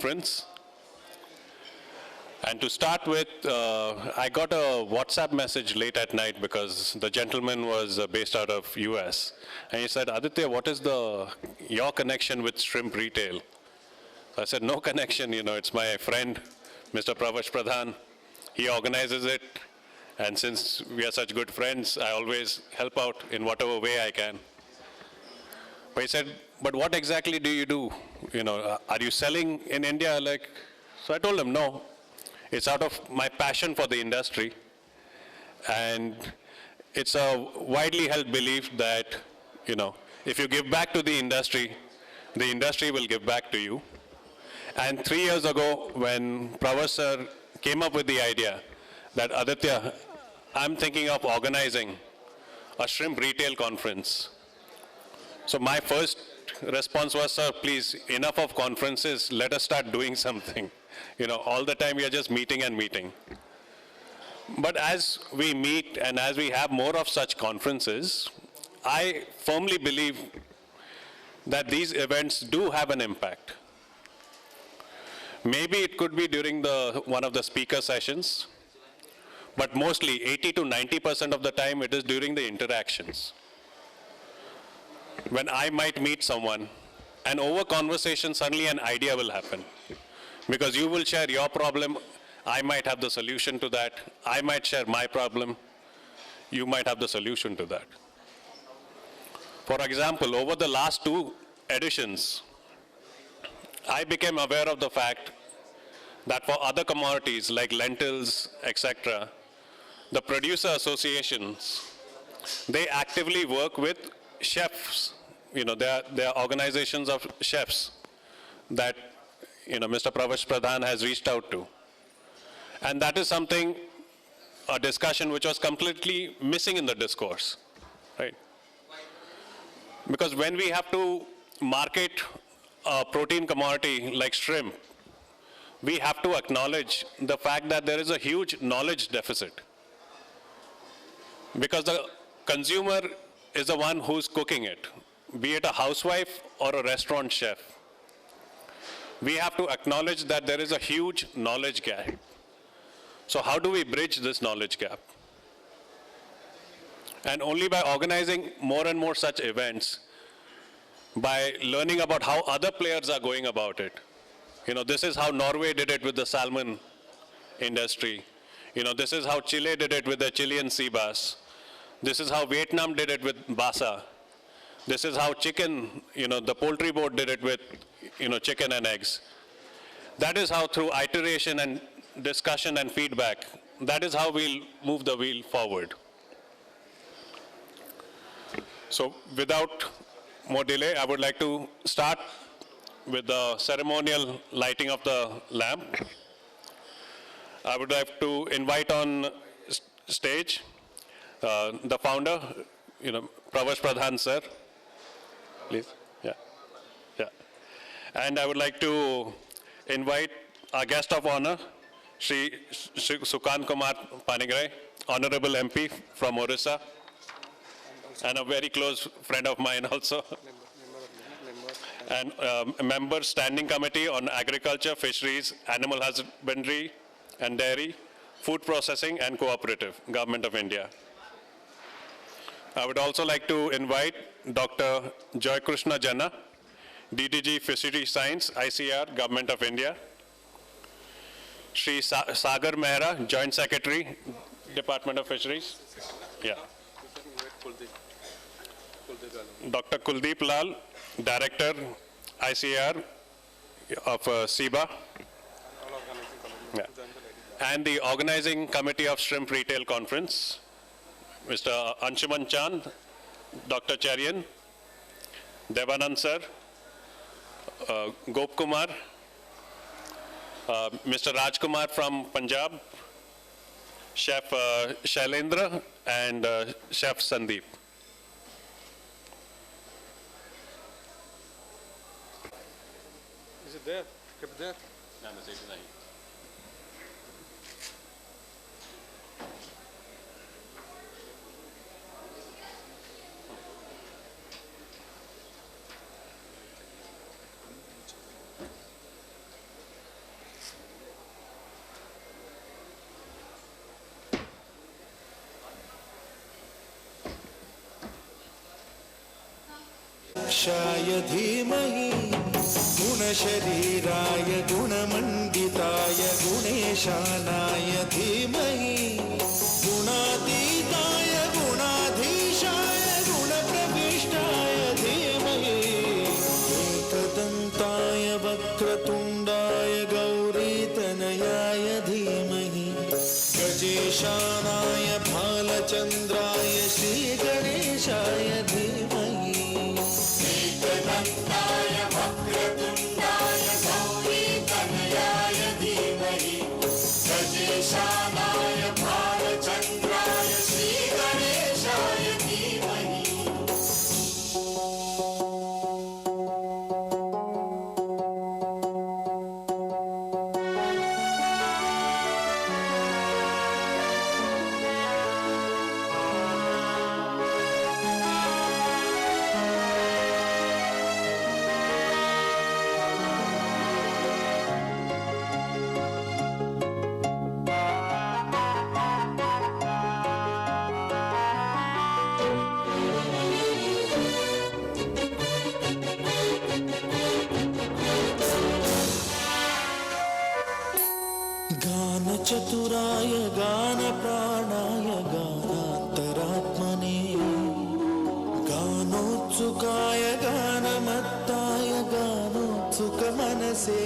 conference. And to start with, I got a WhatsApp message late at night because the gentleman was based out of US. And he said, Aditya, what is your connection with shrimp retail? So I said, no connection, it's my friend, Mr. Pravash Pradhan. He organizes it. And since we are such good friends, I always help out in whatever way I can. But he said, but what exactly do you do? Are you selling in India? So I told him, no. It's out of my passion for the industry. And it's a widely held belief that, if you give back to the industry will give back to you. And 3 years ago, when Pravash sir came up with the idea that, Aditya, I'm thinking of organizing a shrimp retail conference. So my first response was, sir, please, enough of conferences, let us start doing something. All the time we are just meeting and meeting. But as we meet and as we have more of such conferences, I firmly believe that these events do have an impact. Maybe it could be during one of the speaker sessions, but mostly 80 to 90% of the time it is during the interactions. When I might meet someone, and over conversation, suddenly an idea will happen. Because you will share your problem, I might have the solution to that. I might share my problem, you might have the solution to that. For example, over the last 2 editions, I became aware of the fact that for other commodities like lentils, etc., the producer associations, they actively work with chefs. There are organizations of chefs that Mr. Pravash Pradhan has reached out to. And that is something, a discussion which was completely missing in the discourse, right? Because when we have to market a protein commodity like shrimp, we have to acknowledge the fact that there is a huge knowledge deficit. Because the consumer is the one who's cooking it, be it a housewife or a restaurant chef. We have to acknowledge that there is a huge knowledge gap. So how do we bridge this knowledge gap? And only by organizing more and more such events, by learning about how other players are going about it. This is how Norway did it with the salmon industry. This is how Chile did it with the Chilean sea bass. This is how Vietnam did it with Basa. This is how chicken, the poultry board did it with, chicken and eggs. That is how through iteration and discussion and feedback, that is how we'll move the wheel forward. So without more delay, I would like to start with the ceremonial lighting of the lamp. I would like to invite on stage the founder, Pravash Pradhan sir. Please, yeah. And I would like to invite our guest of honor, Shri Sukant Kumar Panigrahi, Honorable MP from Orissa, and a very close friend of mine also. And a member standing committee on agriculture, fisheries, animal husbandry and dairy, food processing and cooperative, Government of India. I would also like to invite Dr. Joy Krishna Jana, DDG Fishery Science, ICR, Government of India. Shri Sagar Mehra, Joint Secretary, Department of Fisheries. Yeah. Dr. Kuldeep Lal, Director, ICR of SIBA. Yeah. And the Organizing Committee of Shrimp Retail Conference, Mr. Anshuman Chand, Dr. Cherian, Devanand sir, Gop Kumar, Mr. Rajkumar from Punjab, Chef Shailendra, and Chef Sandeep. Is it there? Kept there? No, the seat is not. गणेशाय धीमहि गुणशरीराय गुणमण्डिताय गुणेशानाय धीमहि गुणातीताय गुणाधीशाय गुणप्रविष्टाय धीमहि एकदन्ताय वक्रतुण्डाय गौरीतनयाय धीमहि गजेशानाय भालचन्द्राय श्रीगणेशाय धीमहि एकदन्ताय वक्रतुण्डाय गौरीतनयाय धीमहि गजेशानाय भालचन्द्राय श्रीगणेशाय धीमहि गानचतुराय गानप्राणाय गानान्तरात्मने गानोत्सुकाय गानमत्ताय गानोत्सुकमनसे